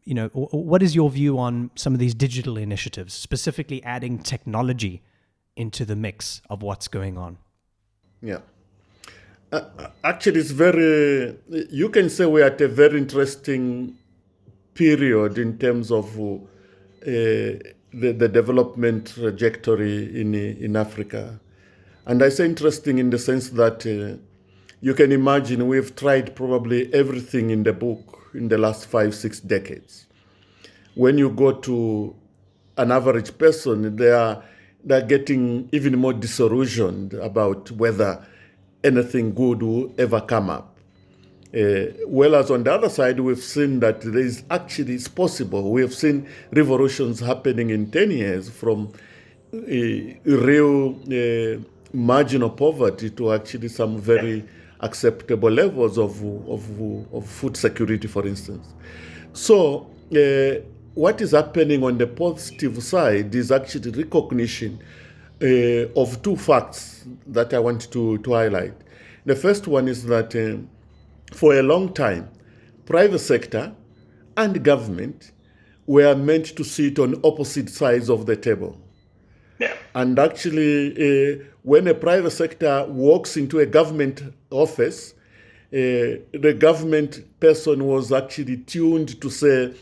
what is your view on some of these digital initiatives, specifically adding technology into the mix of what's going on? Yeah. Actually, you can say we're at a very interesting period in terms of the development trajectory in Africa. And I say interesting in the sense that you can imagine we've tried probably everything in the book in the last 5-6 decades. When you go to an average person, they're getting even more disillusioned about whether anything good will ever come up. Whereas on the other side, we've seen that it's possible. We have seen revolutions happening in 10 years from real marginal poverty to actually some very acceptable levels of food security, for instance. So what is happening on the positive side is actually recognition of two facts that I want to highlight. The first one is that for a long time, private sector and government were meant to sit on opposite sides of the table. Yeah. And actually, when a private sector walks into a government office, the government person was actually tuned to say,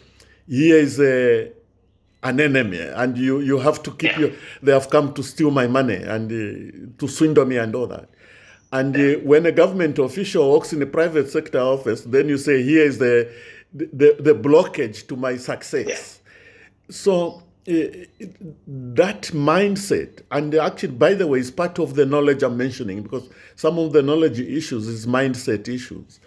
here is an enemy, and you have to keep they have come to steal my money and to swindle me and all that. And when a government official walks in a private sector office, then you say, here is the blockage to my success. Yeah. So that mindset, and actually, by the way, is part of the knowledge I'm mentioning, because some of the knowledge issues is mindset issues.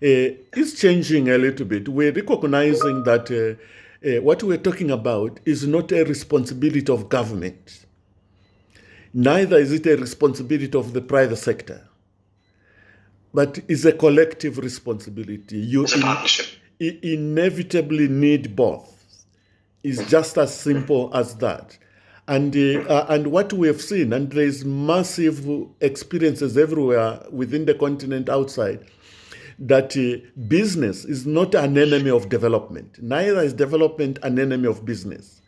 It's changing a little bit. We're recognizing that what we're talking about is not a responsibility of government. Neither is it a responsibility of the private sector. But it's a collective responsibility. It's a partnership. You inevitably need both. It's just as simple as that. And what we have seen, and there's massive experiences everywhere within the continent outside, that business is not an enemy of development. Neither is development an enemy of business.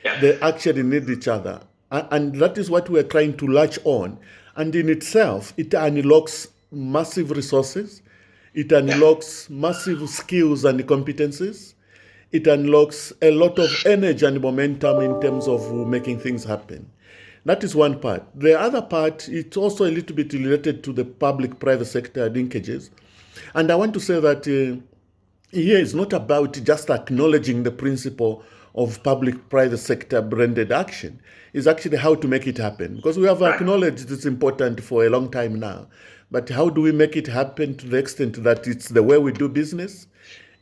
Yeah. They actually need each other. And that is what we're trying to latch on. And in itself, it unlocks massive resources. It unlocks massive skills and competencies. It unlocks a lot of energy and momentum in terms of making things happen. That is one part. The other part, it's also a little bit related to the public-private sector linkages. And I want to say that here it's not about just acknowledging the principle of public-private sector branded action. It's actually how to make it happen. Because we have acknowledged it's important for a long time now. But how do we make it happen to the extent that it's the way we do business?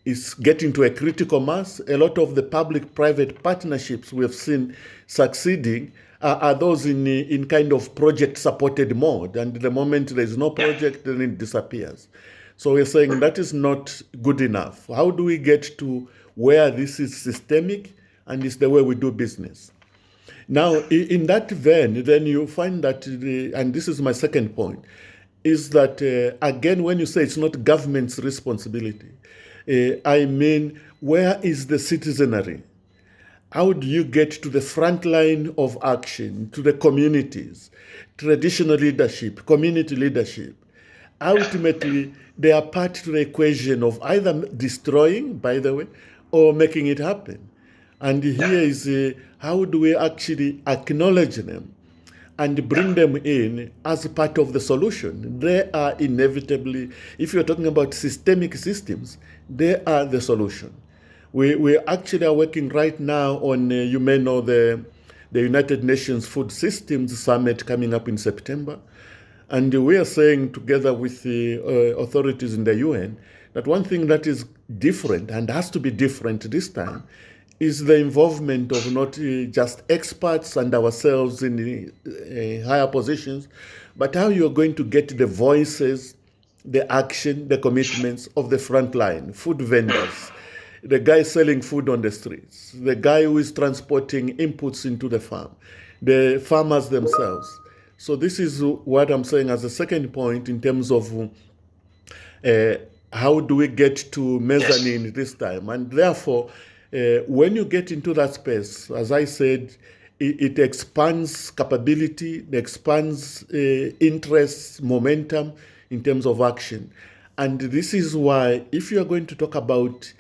It's getting to a critical mass. A lot of the public-private partnerships we have seen succeeding are those in kind of project-supported mode. And the moment there's no project, then it disappears. So we're saying that is not good enough. How do we get to where this is systemic and it's the way we do business? Now, in that vein, then you find that, and this is my second point, is that, again, when you say it's not government's responsibility, I mean, where is the citizenry? How do you get to the front line of action, to the communities, traditional leadership, community leadership? Ultimately, they are part to the equation of either destroying, by the way, or making it happen. And here is how do we actually acknowledge them and bring them in as part of the solution? They are inevitably, if you're talking about systemic systems, they are the solution. We actually are working right now on, you may know, the United Nations Food Systems Summit coming up in September. And we are saying together with the authorities in the UN that one thing that is different and has to be different this time is the involvement of not just experts and ourselves in higher positions, but how you're going to get the voices, the action, the commitments of the front line, food vendors, the guy selling food on the streets, the guy who is transporting inputs into the farm, the farmers themselves. So this is what I'm saying as a second point in terms of how do we get to mezzanine this time. And therefore, When you get into that space, as I said, it expands capability, it expands interest, momentum in terms of action. And this is why, if you are going to talk about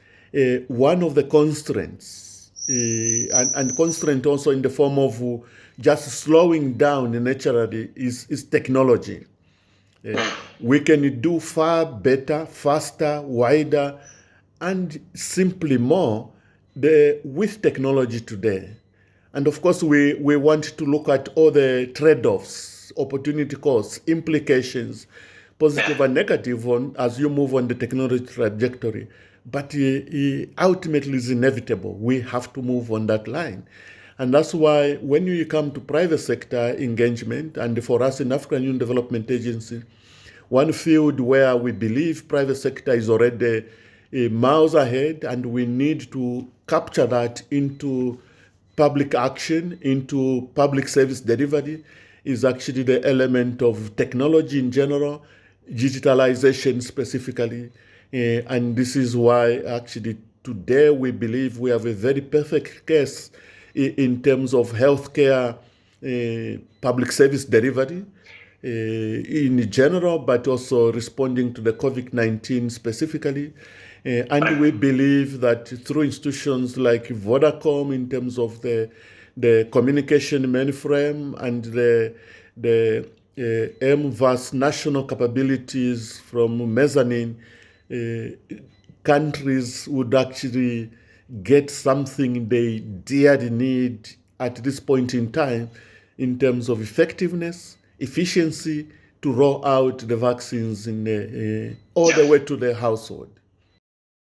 one of the constraints, and constraint also in the form of just slowing down naturally, is technology. We can do far better, faster, wider, and simply more with technology today. And of course, we want to look at all the trade-offs, opportunity costs, implications, positive and negative as you move on the technology trajectory. But ultimately, it's inevitable. We have to move on that line. And that's why when you come to private sector engagement, and for us in African Union Development Agency, one field where we believe private sector is already miles ahead, and we need to capture that into public action, into public service delivery, is actually the element of technology in general, digitalization specifically. And this is why actually today we believe we have a very perfect case in terms of healthcare public service delivery in general, but also responding to the COVID-19 specifically. And we believe that through institutions like Vodacom, in terms of the communication mainframe and the MVAS national capabilities from Mezzanine, countries would actually get something they dearly need at this point in time in terms of effectiveness, efficiency, to roll out the vaccines all the way to the household.